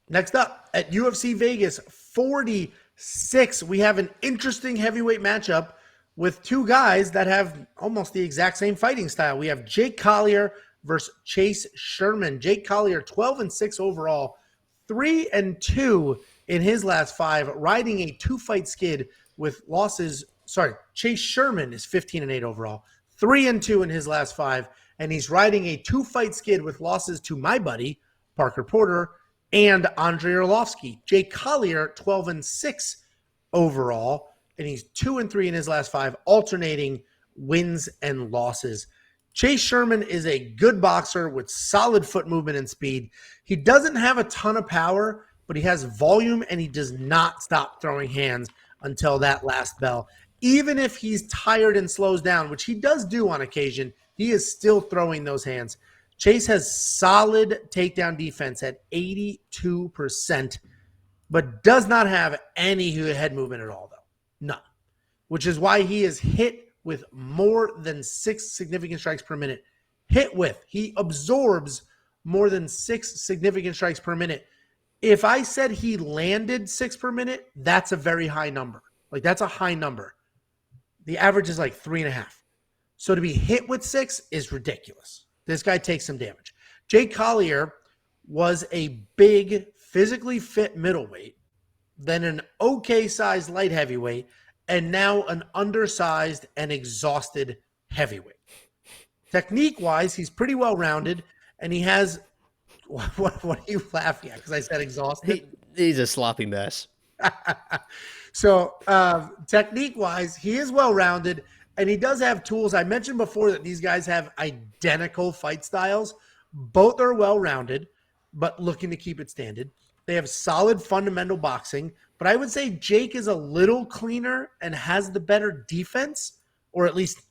Next up at UFC Vegas 46, we have an interesting heavyweight matchup with two guys that have almost the exact same fighting style. We have Jake Collier versus Chase Sherman. Jake Collier 12-6 overall, 3-2 in his last five, riding a two-fight skid with losses. Sorry, Chase Sherman is 15-8 overall, 3-2 in his last five, and he's riding a two-fight skid with losses to my buddy Parker Porter and Andrei Arlovsky. Jake Collier 12-6 overall, and he's 2-3 in his last five, alternating wins and losses. Chase Sherman is a good boxer with solid foot movement and speed. He doesn't have a ton of power, but he has volume, and he does not stop throwing hands until that last bell. Even if he's tired and slows down, which he does do on occasion, he is still throwing those hands. Chase has solid takedown defense at 82%, but does not have any head movement at all, though. None. Which is why he is hit with more than 6 significant strikes per minute. He absorbs more than 6 significant strikes per minute. If I said he landed 6 per minute, that's a very high number. Like, that's a high number. The average is like 3.5. So to be hit with 6 is ridiculous. This guy takes some damage. Jake Collier was a big, physically fit middleweight, then an okay-sized light heavyweight, and now an undersized and exhausted heavyweight. Technique-wise, he's pretty well-rounded, and he has – what are you laughing at? Because I said exhausted? He's a sloppy mess. So technique-wise, he is well-rounded, and he does have tools. I mentioned before that these guys have identical fight styles. Both are well-rounded, but looking to keep it standard. They have solid fundamental boxing, but I would say Jake is a little cleaner and has the better defense, or at least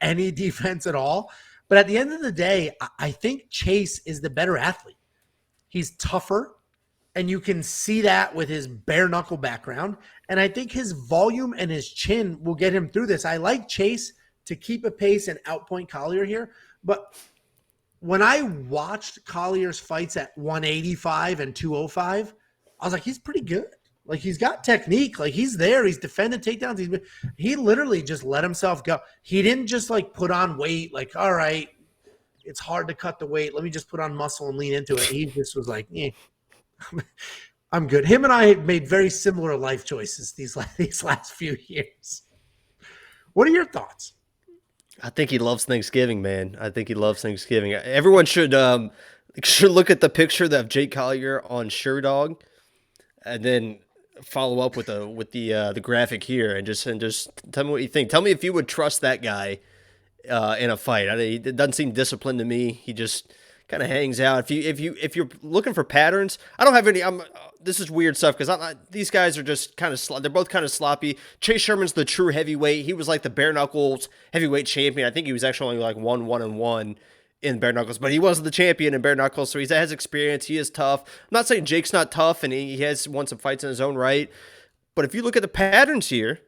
any defense at all. But at the end of the day, I think Chase is the better athlete. He's tougher, and you can see that with his bare-knuckle background. And I think his volume and his chin will get him through this. I like Chase to keep a pace and outpoint Collier here, but when I watched Collier's fights at 185 and 205, I was like, he's pretty good. Like, he's got technique. Like, he's there. He's defending takedowns. He literally just let himself go. He didn't just, like, put on weight. Like, all right, it's hard to cut the weight. Let me just put on muscle and lean into it. He just was like, I'm good. Him and I made very similar life choices these last few years. What are your thoughts? I think he loves Thanksgiving, man. I think he loves Thanksgiving. Everyone should look at the picture of Jake Collier on SureDog, and then follow up with the graphic here, and just tell me what you think. Tell me if you would trust that guy in a fight. He doesn't seem disciplined to me. He just kind of hangs out. If you're looking for patterns, I don't have any. This is weird stuff because these guys are just kind of they're both kind of sloppy. Chase Sherman's the true heavyweight. He was like the bare knuckles heavyweight champion. I think he was actually only like 1-1 in bare knuckles, but he was the champion in bare knuckles, so he has experience. He is tough. I'm not saying Jake's not tough, and he has won some fights in his own right. But if you look at the patterns here,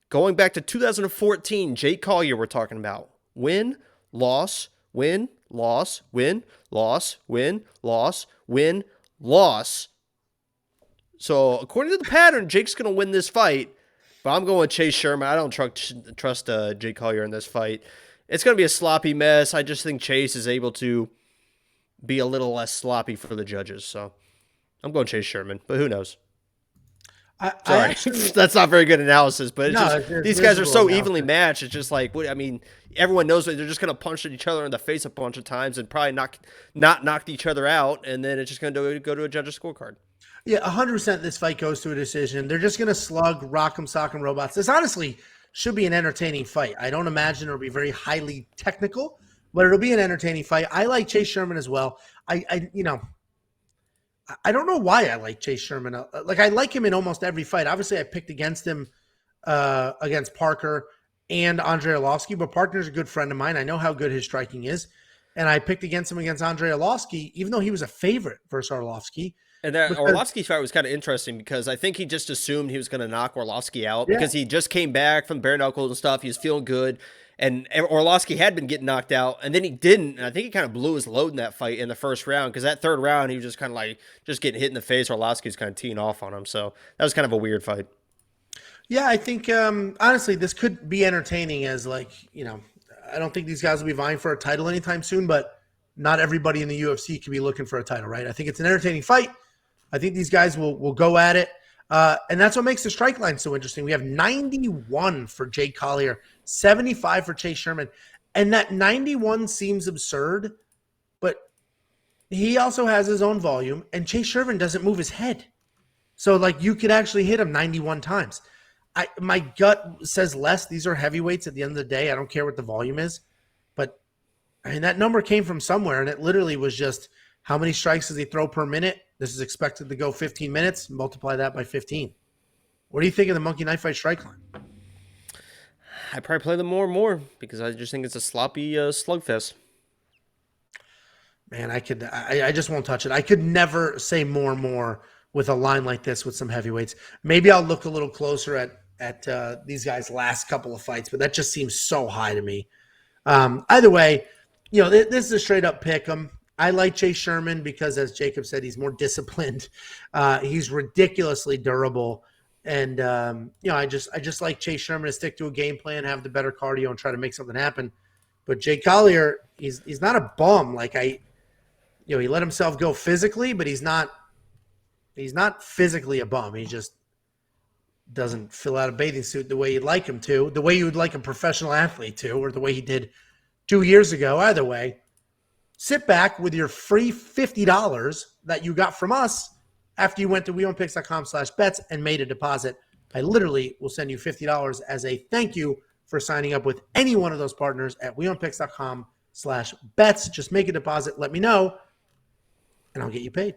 going back to 2014, Jake Collier, we're talking about win, loss, win, loss, win, loss, win, loss, win, loss. So according to the pattern, Jake's going to win this fight, but I'm going with Chase Sherman. I don't trust Jake Collier in this fight. It's going to be a sloppy mess. I just think Chase is able to be a little less sloppy for the judges. So I'm going Chase Sherman, but who knows? Sorry, that's not very good analysis, but these guys are so evenly matched. It's just like, everyone knows that they're just going to punch at each other in the face a bunch of times and probably not knock each other out, and then it's just going to go to a judge's scorecard. Yeah, 100% this fight goes to a decision. They're just going to slug, rock'em, sock'em robots. This honestly should be an entertaining fight. I don't imagine it'll be very highly technical, but it'll be an entertaining fight. I like Chase Sherman as well. I don't know why I like Chase Sherman. Like, I like him in almost every fight. Obviously, I picked against him against Parker and Andrei Arlovsky, but Parker's a good friend of mine. I know how good his striking is. and I picked against him against Andrei Arlovski, even though he was a favorite versus Arlovski. And that Because, Orlovsky fight was kind of interesting because I think he just assumed he was going to knock Orlovsky out yeah, because he just came back from bare knuckles and stuff. He was feeling good. And Orlovsky had been getting knocked out, and then he didn't. And I think he kind of blew his load in that fight in the first round because that third round, he was just kind of like just getting hit in the face. Orlovsky's kind of teeing off on him. So that was kind of a weird fight. yeah, I think honestly, this could be entertaining as like, I don't think these guys will be vying for a title anytime soon, but not everybody in the UFC could be looking for a title, right? I think it's an entertaining fight. I think these guys will go at it. And that's what makes the strike line so interesting. We have 91 for Jake Collier, 75 for Chase Sherman. And that 91 seems absurd, but he also has his own volume, and Chase Sherman doesn't move his head. So, like, you could actually hit him 91 times. My gut says less. These are heavyweights at the end of the day. I don't care what the volume is. But, I mean, that number came from somewhere, and it literally was just how many strikes does he throw per minute? This is expected to go 15 minutes. Multiply that by 15. What do you think of the Monkey Knife Fight strike line? I probably play them more and more because I just think it's a sloppy slugfest. Man, I just won't touch it. I could never say more and more with a line like this with some heavyweights. Maybe I'll look a little closer at these guys' last couple of fights, but that just seems so high to me. Either way, this is a straight up pick 'em. I like Chase Sherman because, as Jacob said, he's more disciplined. He's ridiculously durable. And, I just like Chase Sherman to stick to a game plan, have the better cardio, and try to make something happen. But Jake Collier, he's not a bum. Like he let himself go physically, but he's not physically a bum. He just doesn't fill out a bathing suit the way you'd like him to, the way you would like a professional athlete to, or the way he did 2 years ago. Either way, sit back with your free $50 that you got from us after you went to wewantpicks.com/bets and made a deposit. I literally will send you $50 as a thank you for signing up with any one of those partners at wewantpicks.com/bets. Just make a deposit, let me know, and I'll get you paid.